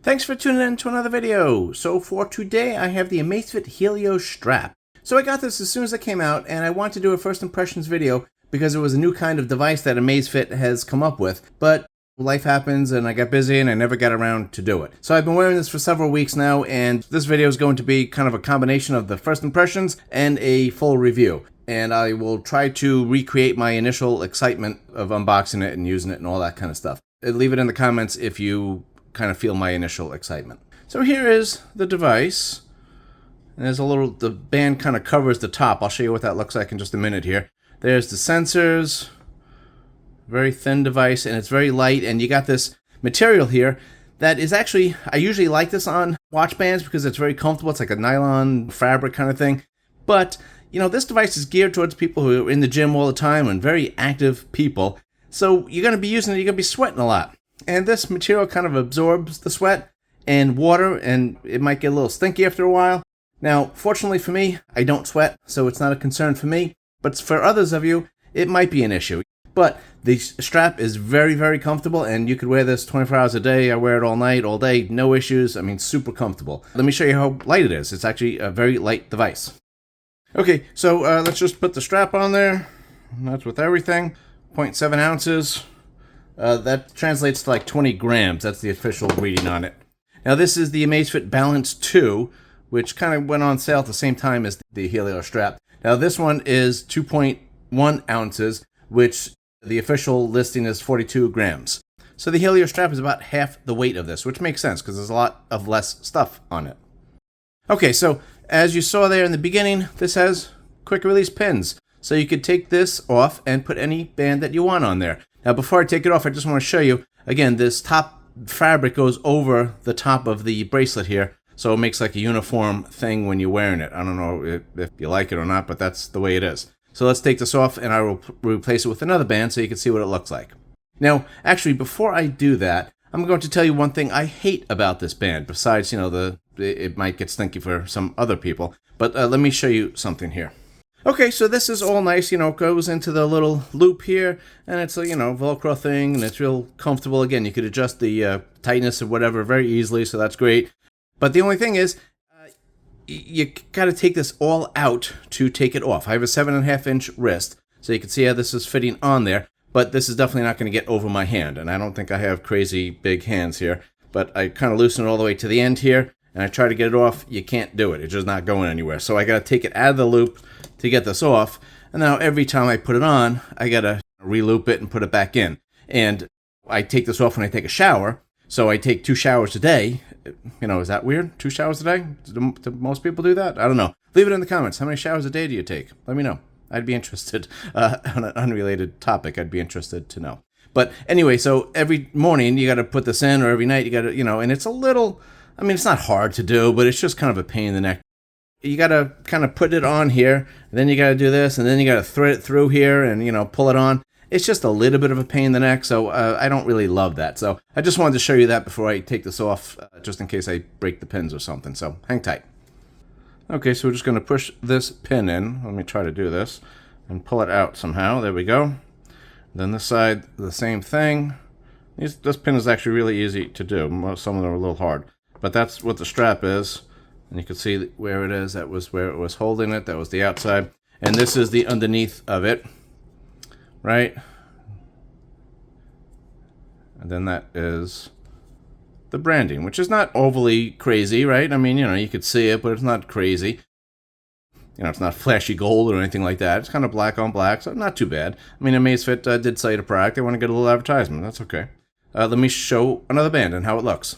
Thanks for tuning in to another video. So for today, I have the Amazfit Helio Strap. So I got this as soon as it came out, and I wanted to do a first impressions video because it was a new kind of device that Amazfit has come up with. But life happens, and I got busy, and I never got around to do it. So I've been wearing this for several weeks now, and this video is going to be kind of a combination of the first impressions and a full review. And I will try to recreate my initial excitement of unboxing it and using it and all that kind of stuff. Leave it in the comments if you kind of feel my initial excitement. So here is the device. And there's the band kind of covers the top. I'll show you what that looks like in just a minute here. There's the sensors. Very thin device, and it's very light, and you got this material here that is actually, I usually like this on watch bands because it's very comfortable. It's like a nylon fabric kind of thing. But, you know, this device is geared towards people who are in the gym all the time and very active people. So you're going to be using it, you're going to be sweating a lot. And this material kind of absorbs the sweat and water, and it might get a little stinky after a while. Now, fortunately for me, I don't sweat, so it's not a concern for me. But for others of you, it might be an issue. But the strap is very, very comfortable, and you could wear this 24 hours a day. I wear it all night, all day, no issues. I mean, super comfortable. Let me show you how light it is. It's actually a very light device. Okay, so let's just put the strap on there. And that's with everything. 0.7 ounces. That translates to like 20 grams. That's the official reading on it. Now this is the Amazfit Balance 2, which kind of went on sale at the same time as the Helio Strap. Now this one is 2.1 ounces, which the official listing is 42 grams. So the Helio Strap is about half the weight of this, which makes sense because there's a lot of less stuff on it. Okay, so as you saw there in the beginning, this has quick release pins. So you could take this off and put any band that you want on there. Now, before I take it off, I just want to show you, again, this top fabric goes over the top of the bracelet here, so it makes like a uniform thing when you're wearing it. I don't know if you like it or not, but that's the way it is. So let's take this off, and I will replace it with another band so you can see what it looks like. Now, actually, before I do that, I'm going to tell you one thing I hate about this band, besides, you know, it might get stinky for some other people. But let me show you something here. Okay, so this is all nice, you know, it goes into the little loop here, and it's a, you know, Velcro thing, and it's real comfortable. Again, you could adjust the tightness or whatever very easily, so that's great. But the only thing is, you got to take this all out to take it off. I have a 7.5-inch wrist, so you can see how this is fitting on there, but this is definitely not going to get over my hand, and I don't think I have crazy big hands here, but I kind of loosen it all the way to the end here, and I try to get it off. You can't do it. It's just not going anywhere. So I got to take it out of the loop to get this off. And now every time I put it on, I got to re-loop it and put it back in. And I take this off when I take a shower. So I take 2 showers a day. You know, is that weird? 2 showers a day? Do most people do that? I don't know. Leave it in the comments. How many showers a day do you take? Let me know. I'd be interested. On an unrelated topic, I'd be interested to know. But anyway, so every morning you got to put this in, or every night you got to, you know, and it's a little, I mean, it's not hard to do, but it's just kind of a pain in the neck. You got to kind of put it on here, and then you got to do this, and then you got to thread it through here and, you know, pull it on. It's just a little bit of a pain in the neck, so I don't really love that. So I just wanted to show you that before I take this off, just in case I break the pins or something. So hang tight. Okay, so we're just going to push this pin in. Let me try to do this and pull it out somehow. There we go. Then this side, the same thing. This pin is actually really easy to do. Some of them are a little hard. But that's what the strap is. And you can see where it is. That was where it was holding it. That was the outside. And this is the underneath of it. Right? And then that is the branding, which is not overly crazy, right? I mean, you know, you could see it, but it's not crazy. You know, it's not flashy gold or anything like that. It's kind of black on black, so not too bad. I mean, Amazfit did cite a product. They want to get a little advertisement. That's okay. Let me show another band and how it looks.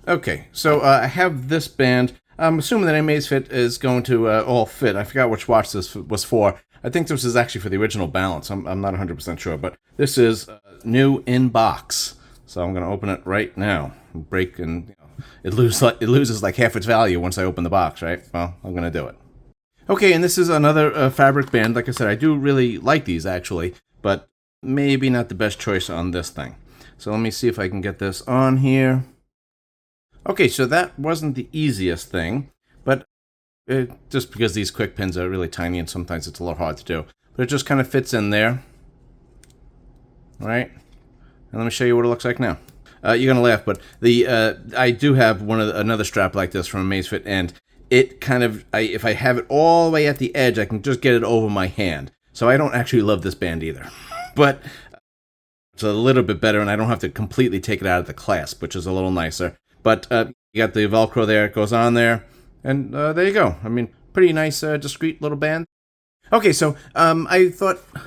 Okay, so I have this band. I'm assuming that Amazfit is going to all fit. I forgot which watch this was for. I think this is actually for the original Balance. I'm not 100% sure, but this is new in box. So I'm going to open it right now. Break, and you know, it loses like half its value once I open the box, right? Well, I'm going to do it. Okay, and this is another fabric band. Like I said, I do really like these actually, but maybe not the best choice on this thing. So let me see if I can get this on here. Okay, so that wasn't the easiest thing, but just because these quick pins are really tiny and sometimes it's a little hard to do. But it just kind of fits in there. All right, and let me show you what it looks like now. You're gonna laugh, but I do have another strap like this from Amazfit, and it kind of, if I have it all the way at the edge, I can just get it over my hand. So I don't actually love this band either, but it's a little bit better, and I don't have to completely take it out of the clasp, which is a little nicer. But you got the Velcro there, it goes on there, and there you go. I mean, pretty nice, discreet little band. Okay, so I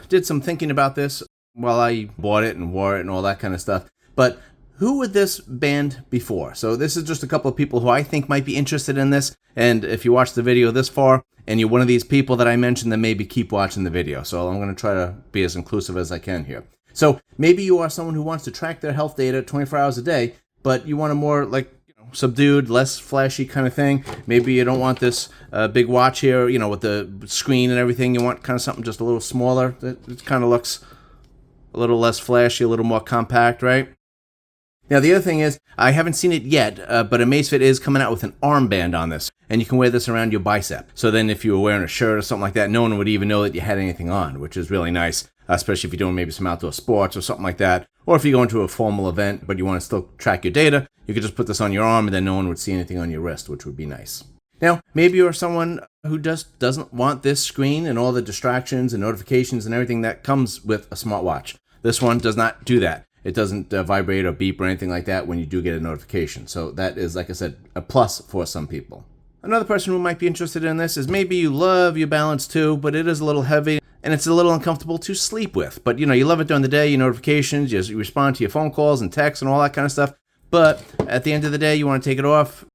did some thinking about this while I bought it and wore it and all that kind of stuff. But who would this band be for? So this is just a couple of people who I think might be interested in this. And if you watch the video this far and you're one of these people that I mentioned, then maybe keep watching the video. So I'm going to try to be as inclusive as I can here. So maybe you are someone who wants to track their health data 24 hours a day, but you want a more subdued, less flashy kind of thing. Maybe you don't want this big watch here, with the screen and everything. You want kind of something just a little smaller. It kind of looks a little less flashy, a little more compact, right? Now, the other thing is, I haven't seen it yet, but Amazfit is coming out with an armband on this, and you can wear this around your bicep. So then if you were wearing a shirt or something like that, no one would even know that you had anything on, which is really nice, especially if you're doing maybe some outdoor sports or something like that. Or if you're going to a formal event, but you want to still track your data, you could just put this on your arm, and then no one would see anything on your wrist, which would be nice. Now, maybe you're someone who just doesn't want this screen and all the distractions and notifications and everything that comes with a smartwatch. This one does not do that. It doesn't vibrate or beep or anything like that when you do get a notification. So that is, like I said, a plus for some people. Another person who might be interested in this is maybe you love your Balance 2, but it is a little heavy and it's a little uncomfortable to sleep with. But you love it during the day, your notifications, you respond to your phone calls and texts and all that kind of stuff. But at the end of the day, you want to take it off.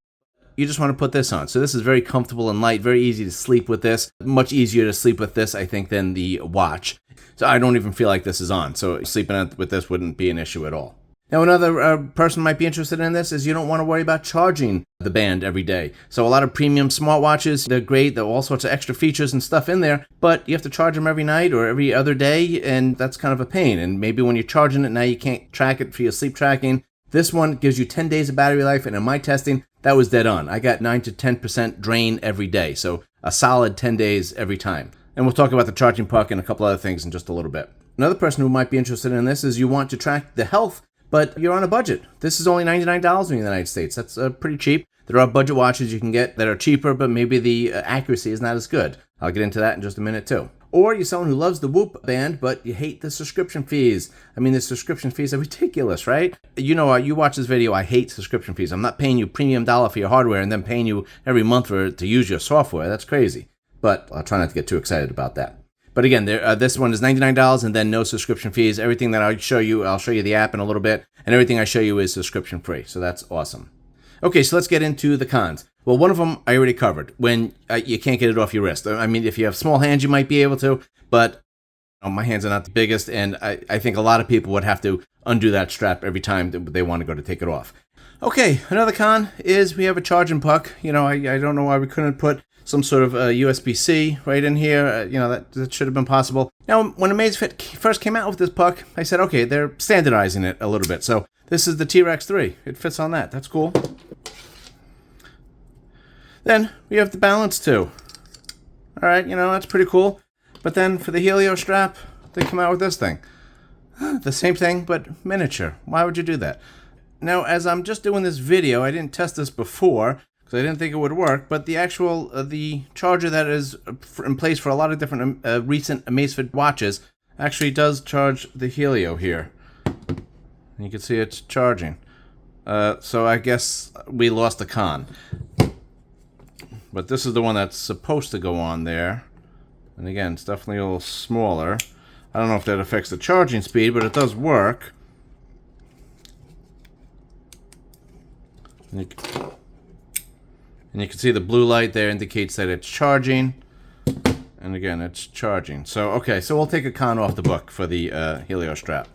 You just want to put this on. So this is very comfortable and light, very easy to sleep with this. Much easier to sleep with this, I think, than the watch. So I don't even feel like this is on. So sleeping with this wouldn't be an issue at all. Now, another person might be interested in this is you don't want to worry about charging the band every day. So a lot of premium smartwatches, they're great. There are all sorts of extra features and stuff in there, but you have to charge them every night or every other day, and that's kind of a pain. And maybe when you're charging it now, you can't track it for your sleep tracking. This one gives you 10 days of battery life, and in my testing, that was dead on. I got 9 to 10% drain every day, so a solid 10 days every time. And we'll talk about the charging puck and a couple other things in just a little bit. Another person who might be interested in this is you want to track the health, but you're on a budget. This is only $99 in the United States. That's pretty cheap. There are budget watches you can get that are cheaper, but maybe the accuracy is not as good. I'll get into that in just a minute too. Or you're someone who loves the Whoop band, but you hate the subscription fees. I mean, the subscription fees are ridiculous, right? You watch this video, I hate subscription fees. I'm not paying you premium dollar for your hardware and then paying you every month to use your software. That's crazy. But I'll try not to get too excited about that. But again, this one is $99 and then no subscription fees. Everything that I'll show you the app in a little bit, and everything I show you is subscription free. So that's awesome. Okay, so let's get into the cons. Well, one of them I already covered, when you can't get it off your wrist. I mean, if you have small hands, you might be able to, but my hands are not the biggest, and I think a lot of people would have to undo that strap every time they want to go to take it off. Okay, another con is we have a charging puck. I don't know why we couldn't put some sort of USB-C right in here. That should have been possible. Now, when Amazfit first came out with this puck, I said, okay, they're standardizing it a little bit. So this is the T-Rex 3. It fits on that. That's cool. Then we have the Balance 2. All right, that's pretty cool. But then for the Helio Strap, they come out with this thing. The same thing, but miniature. Why would you do that? Now, as I'm just doing this video, I didn't test this before because I didn't think it would work, but the actual the charger that is in place for a lot of different recent Amazfit watches actually does charge the Helio here. You can see it's charging. So I guess we lost the con. But this is the one that's supposed to go on there. And again, it's definitely a little smaller. I don't know if that affects the charging speed, but it does work. And you can see the blue light there indicates that it's charging. And again, it's charging. So, okay, so we'll take a con off the book for the Helio Strap.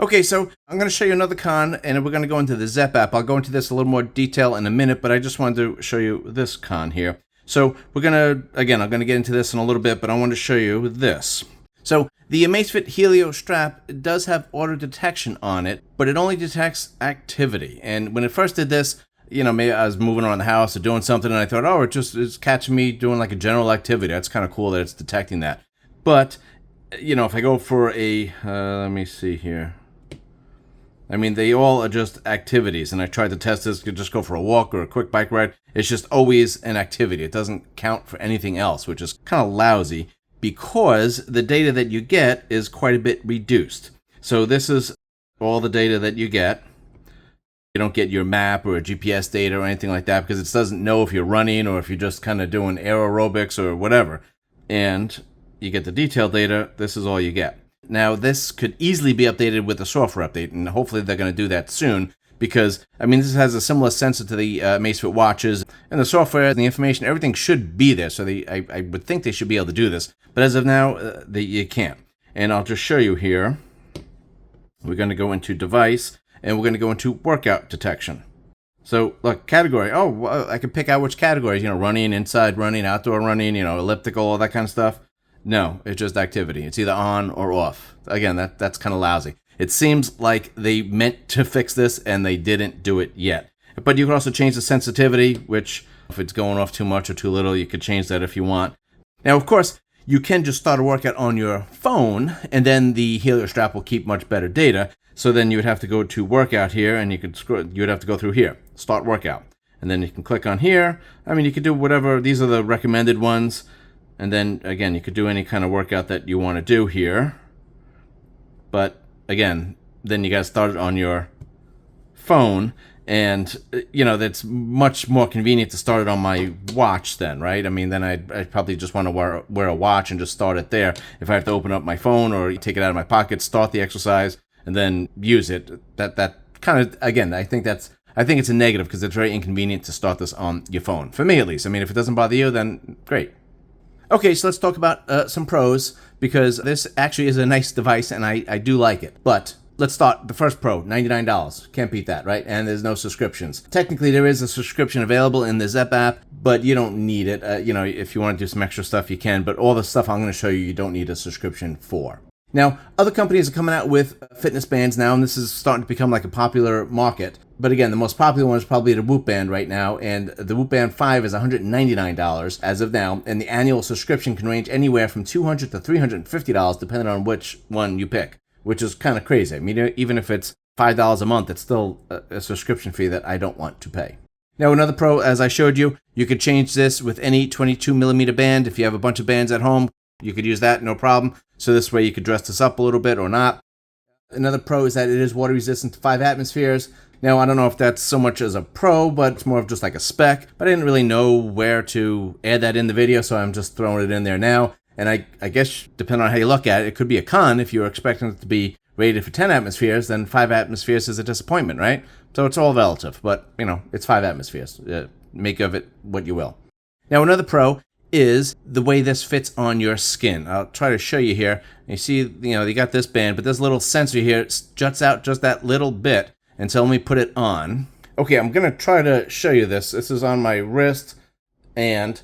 Okay, so I'm going to show you another con, and we're going to go into the Zepp app. I'll go into this a little more detail in a minute, but I just wanted to show you this con here. So we're going to, again, I'm going to get into this in a little bit, but I want to show you this. So the Amazfit Helio Strap does have auto detection on it, but it only detects activity. And when it first did this, maybe I was moving around the house or doing something, and I thought, oh, it's catching me doing like a general activity. That's kind of cool that it's detecting that. But, if I go for a, let me see here. I mean, they all are just activities, and I tried to test this, could just go for a walk or a quick bike ride. It's just always an activity. It doesn't count for anything else, which is kind of lousy because the data that you get is quite a bit reduced. So this is all the data that you get. You don't get your map or GPS data or anything like that because it doesn't know if you're running or if you're just kind of doing aerobics or whatever. And you get the detailed data. This is all you get. Now, this could easily be updated with a software update, and hopefully they're going to do that soon because, I mean, this has a similar sensor to the Amazfit watches, and the software, and the information, everything should be there, so I would think they should be able to do this. But as of now, you can't. And I'll just show you here. We're going to go into Device, and we're going to go into Workout Detection. So, look, category. Oh, well, I can pick out which categories, running, inside running, outdoor running, elliptical, all that kind of stuff. No, it's just activity. It's either on or off. Again, that's kind of lousy. It seems like they meant to fix this and they didn't do it yet. But you can also change the sensitivity, which if it's going off too much or too little, you could change that if you want. Now, of course, you can just start a workout on your phone and then the Helio Strap will keep much better data. So then you would have to go to workout here and you would have to go through here, start workout. And then you can click on here. I mean, you could do whatever. These are the recommended ones. And then, again, you could do any kind of workout that you want to do here. But, again, then you got to start it on your phone. And, that's much more convenient to start it on my watch then, right? I mean, then I'd probably just want to wear a watch and just start it there. If I have to open up my phone or take it out of my pocket, start the exercise, and then use it, that kind of, again, I think it's a negative because it's very inconvenient to start this on your phone. For me, at least. I mean, if it doesn't bother you, then great. Okay, so let's talk about some pros, because this actually is a nice device, and I do like it. But let's start the first pro, $99. Can't beat that, right? And there's no subscriptions. Technically, there is a subscription available in the Zepp app, but you don't need it. If you want to do some extra stuff, you can. But all the stuff I'm going to show you, you don't need a subscription for. Now, other companies are coming out with fitness bands now, and this is starting to become like a popular market. But again, the most popular one is probably the Whoop Band right now, and the Whoop Band 5 is $199 as of now, and the annual subscription can range anywhere from $200 to $350 depending on which one you pick, which is kind of crazy. I mean, even if it's $5 a month, it's still a subscription fee that I don't want to pay. Now, another pro, as I showed you, you could change this with any 22mm band. If you have a bunch of bands at home, you could use that, no problem. So this way you could dress this up a little bit or not. Another pro is that it is water resistant to 5 atmospheres. Now, I don't know if that's so much as a pro, but it's more of just like a spec. But I didn't really know where to add that in the video, so I'm just throwing it in there now. And I guess, depending on how you look at it, it could be a con. If you're expecting it to be rated for 10 atmospheres, then 5 atmospheres is a disappointment, right? So it's all relative, but, it's 5 atmospheres. Make of it what you will. Now, another pro is the way this fits on your skin. I'll try to show you here. You see, you got this band, but this little sensor here, it juts out just that little bit. And so let me put it on. Okay, I'm going to try to show you this. This is on my wrist, and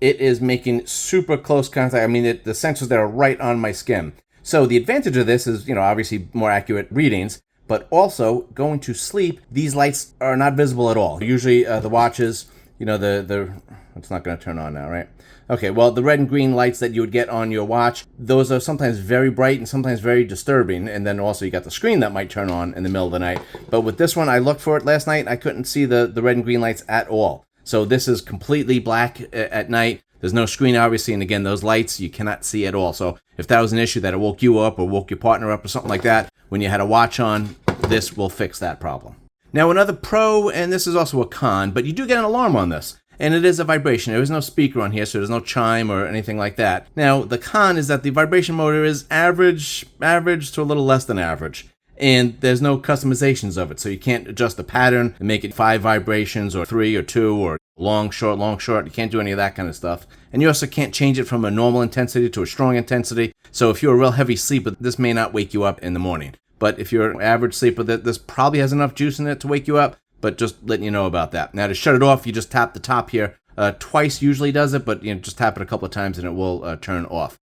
it is making super close contact. I mean, the sensors that are right on my skin. So the advantage of this is, obviously more accurate readings, but also going to sleep, these lights are not visible at all. Usually the watches, it's not going to turn on now, right? Okay, well, the red and green lights that you would get on your watch, those are sometimes very bright and sometimes very disturbing. And then also you got the screen that might turn on in the middle of the night. But with this one, I looked for it last night. I couldn't see the red and green lights at all. So this is completely black at night. There's no screen, obviously. And again, those lights you cannot see at all. So if that was an issue that it woke you up or woke your partner up or something like that, when you had a watch on, this will fix that problem. Now, another pro, and this is also a con, but you do get an alarm on this. And it is a vibration. There is no speaker on here, so there's no chime or anything like that. Now, the con is that the vibration motor is average to a little less than average. And there's no customizations of it, so you can't adjust the pattern and make it 5 vibrations or 3 or 2 or long, short. You can't do any of that kind of stuff. And you also can't change it from a normal intensity to a strong intensity. So if you're a real heavy sleeper, this may not wake you up in the morning. But if you're an average sleeper, this probably has enough juice in it to wake you up. But just letting you know about that. Now, to shut it off, you just tap the top here. Twice usually does it, but just tap it a couple of times and it will turn off.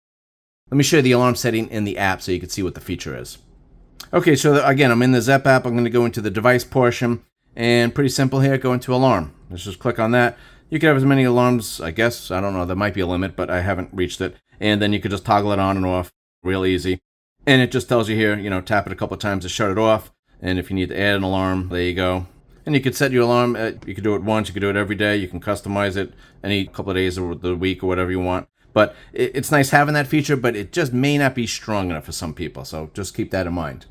Let me show you the alarm setting in the app so you can see what the feature is. Okay, so again, I'm in the Zepp app. I'm going to go into the device portion. And pretty simple here, go into alarm. Let's just click on that. You can have as many alarms, I guess. I don't know, there might be a limit, but I haven't reached it. And then you could just toggle it on and off real easy. And it just tells you here, tap it a couple of times to shut it off. And if you need to add an alarm, there you go. And you could set your alarm. You could do it once. You could do it every day. You can customize it any couple of days of the week or whatever you want. But it's nice having that feature, but it just may not be strong enough for some people. So just keep that in mind.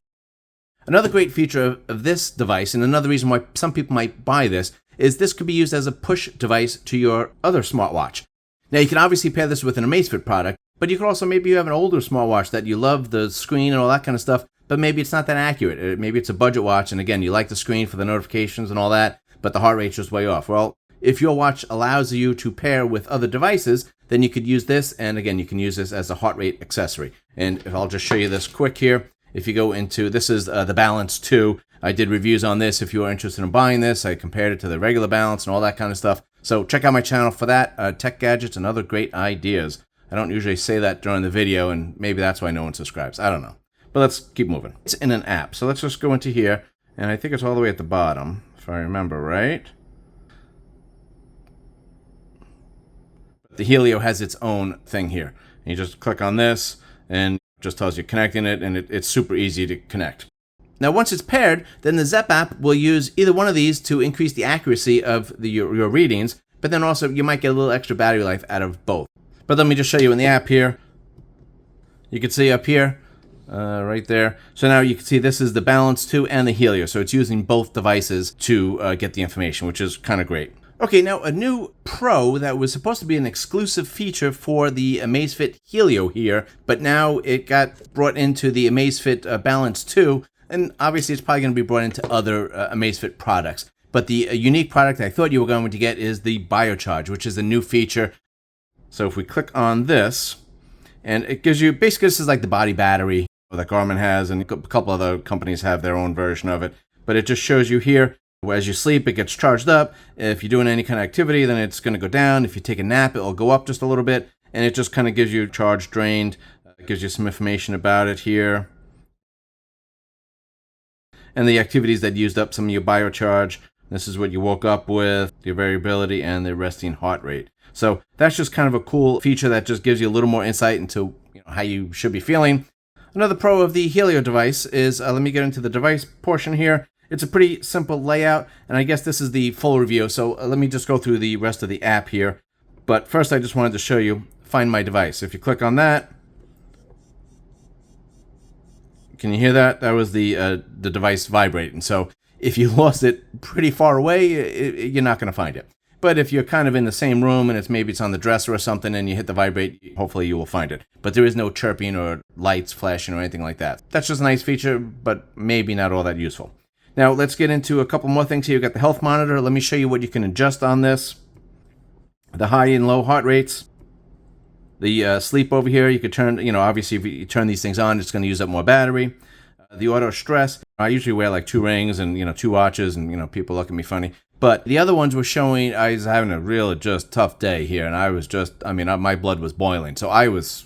Another great feature of this device, and another reason why some people might buy this, is this could be used as a push device to your other smartwatch. Now, you can obviously pair this with an Amazfit product, but you could also, maybe you have an older smartwatch that you love the screen and all that kind of stuff, but maybe it's not that accurate. Maybe it's a budget watch, and again, you like the screen for the notifications and all that, but the heart rate's just way off. Well, if your watch allows you to pair with other devices, then you could use this, and again, you can use this as a heart rate accessory. And if I'll just show you this quick here. If you go into, this is the Balance 2. I did reviews on this. If you are interested in buying this, I compared it to the regular Balance and all that kind of stuff. So check out my channel for that, tech gadgets and other great ideas. I don't usually say that during the video, and maybe that's why no one subscribes. I don't know. But let's keep moving. It's in an app. So let's just go into here, and I think it's all the way at the bottom, if I remember right. The Helio has its own thing here. And you just click on this, and just tells you connecting it, and it's super easy to connect. Now, once it's paired, then the Zepp app will use either one of these to increase the accuracy of your readings, but then also you might get a little extra battery life out of both. But let me just show you in the app here. You can see up here, right there. So now you can see this is the Balance 2 and the Helio, so it's using both devices to get the information, which is kind of great. Okay, now a new Pro that was supposed to be an exclusive feature for the Amazfit Helio here, but now it got brought into the Amazfit Balance 2, and obviously it's probably going to be brought into other Amazfit products. But the unique product I thought you were going to get is the biocharge, which is a new feature. So if we click on this, and it gives you, basically this is like the body battery that Garmin has, and a couple other companies have their own version of it, but it just shows you here, as you sleep, it gets charged up. If you're doing any kind of activity, then it's going to go down. If you take a nap, it'll go up just a little bit. And it just kind of gives you charge drained. It gives you some information about it here. And the activities that used up some of your biocharge. This is what you woke up with, your variability, and the resting heart rate. So that's just kind of a cool feature that just gives you a little more insight into how you should be feeling. Another pro of the Helio device is, let me get into the device portion here. It's a pretty simple layout, and I guess this is the full review, so let me just go through the rest of the app here. But first I just wanted to show you Find My Device. If you click on that, can you hear that? That was the device vibrating. So if you lost it pretty far away, you're not going to find it. But if you're kind of in the same room and maybe it's on the dresser or something and you hit the vibrate, hopefully you will find it. But there is no chirping or lights flashing or anything like that. That's just a nice feature, but maybe not all that useful. Now, let's get into a couple more things here. You've got the health monitor. Let me show you what you can adjust on this. The high and low heart rates. The sleep over here, you could turn, obviously if you turn these things on, it's going to use up more battery. The auto stress. I usually wear like 2 rings and, 2 watches, and, people look at me funny. But the other ones were showing I was having a real just tough day here. And I was just, my blood was boiling. So I was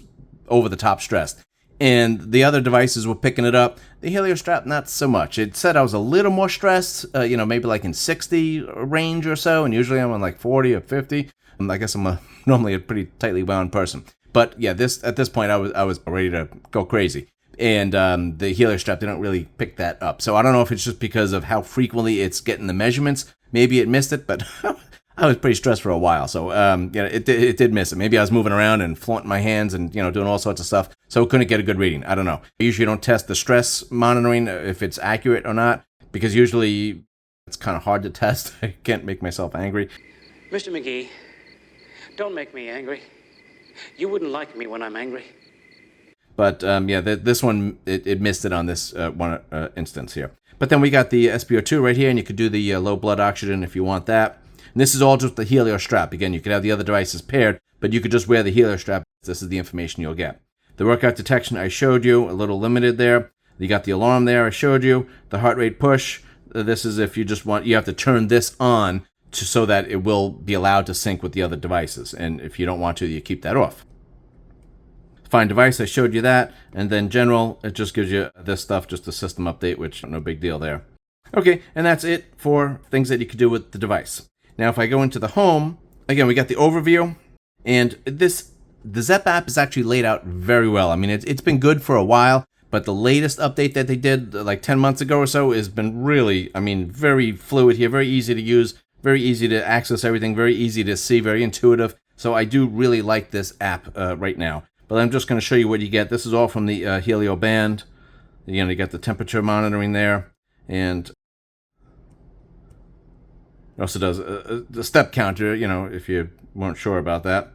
over the top stressed. And the other devices were picking it up. The Helio Strap, not so much. It said I was a little more stressed, maybe like in 60 range or so. And usually I'm on like 40 or 50. I guess I'm normally a pretty tightly wound person. But yeah, at this point, I was ready to go crazy. And the Helio Strap didn't really pick that up. So I don't know if it's just because of how frequently it's getting the measurements. Maybe it missed it, but I was pretty stressed for a while. So it did miss it. Maybe I was moving around and flaunting my hands and doing all sorts of stuff. So it couldn't get a good reading. I don't know. I usually don't test the stress monitoring if it's accurate or not, because usually it's kind of hard to test. I can't make myself angry. Mr. McGee, don't make me angry. You wouldn't like me when I'm angry. But this one, it missed it on this one instance here. But then we got the SpO2 right here, and you could do the low blood oxygen if you want that. And this is all just the Helio Strap. Again, you could have the other devices paired, but you could just wear the Helio Strap. This is the information you'll get. The workout detection I showed you, a little limited there. You got the alarm there I showed you. The heart rate push. This is if you just want, you have to turn this on so that it will be allowed to sync with the other devices. And if you don't want to, you keep that off. Find device, I showed you that. And then general, it just gives you this stuff, just a system update, which no big deal there. Okay, and that's it for things that you could do with the device. Now, if I go into the home, again, we got the overview. And the Zepp app is actually laid out very well. It's been good for a while, But the latest update that they did like 10 months ago or so has been really, I mean, very fluid here, very easy to use, very easy to access everything, very easy to see, very intuitive. So I do really like this app right now. But I'm just going to show you what you get. This is all from the Helio band. You know, you got the temperature monitoring there, and it also does the step counter, you know, if you weren't sure about that.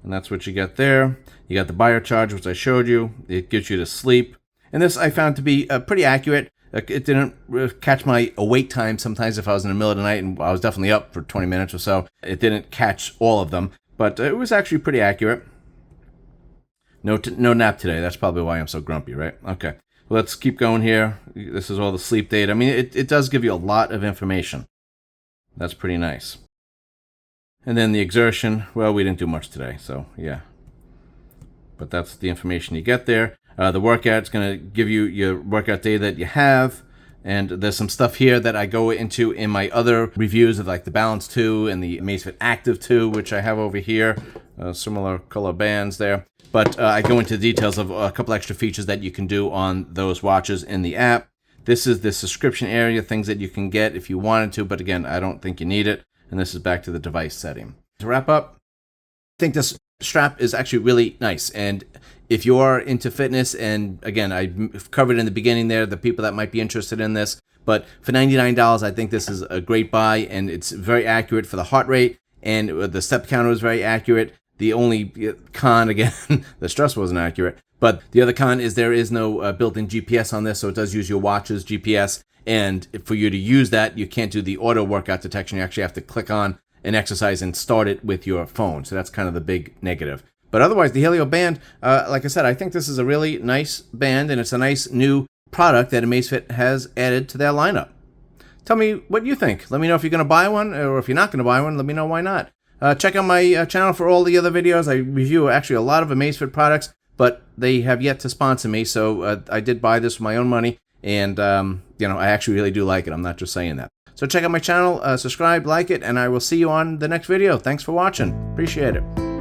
And that's what you get there. You got the biocharge, which I showed you. It gets you to sleep. And this I found to be pretty accurate. It didn't catch my awake time sometimes if I was in the middle of the night, and I was definitely up for 20 minutes or so. It didn't catch all of them, but it was actually pretty accurate. No nap today. That's probably why I'm so grumpy, right? Okay. Let's keep going here. This is all the sleep data. I mean, it does give you a lot of information. That's pretty nice. And then the exertion, well, we didn't do much today, so yeah. But that's the information you get there. The workout's going to give you your workout day that you have. And there's some stuff here that I go into in my other reviews of like the Balance 2 and the Amazfit Active 2, which I have over here. Similar color bands there. But I go into the details of a couple extra features that you can do on those watches in the app. This is the subscription area, things that you can get if you wanted to, but again, I don't think you need it. And this is back to the device setting. To wrap up, I think this strap is actually really nice. And if you are into fitness, and again, I covered in the beginning there, the people that might be interested in this, but for $99, I think this is a great buy, and it's very accurate for the heart rate, and the step counter is very accurate. The only con, again, the stress wasn't accurate, but the other con is there is no built-in GPS on this, so it does use your watch's GPS, and for you to use that, you can't do the auto workout detection. You actually have to click on an exercise and start it with your phone, so that's kind of the big negative. But otherwise, the Helio band, like I said, I think this is a really nice band, and it's a nice new product that Amazfit has added to their lineup. Tell me what you think. Let me know if you're going to buy one, or if you're not going to buy one, let me know why not. Check out my channel for all the other videos. I review actually a lot of Amazfit products, but they have yet to sponsor me, so I did buy this with my own money, and you know, I actually really do like it. I'm not just saying that. So check out my channel, subscribe, like it, and I will see you on the next video. Thanks for watching. Appreciate it.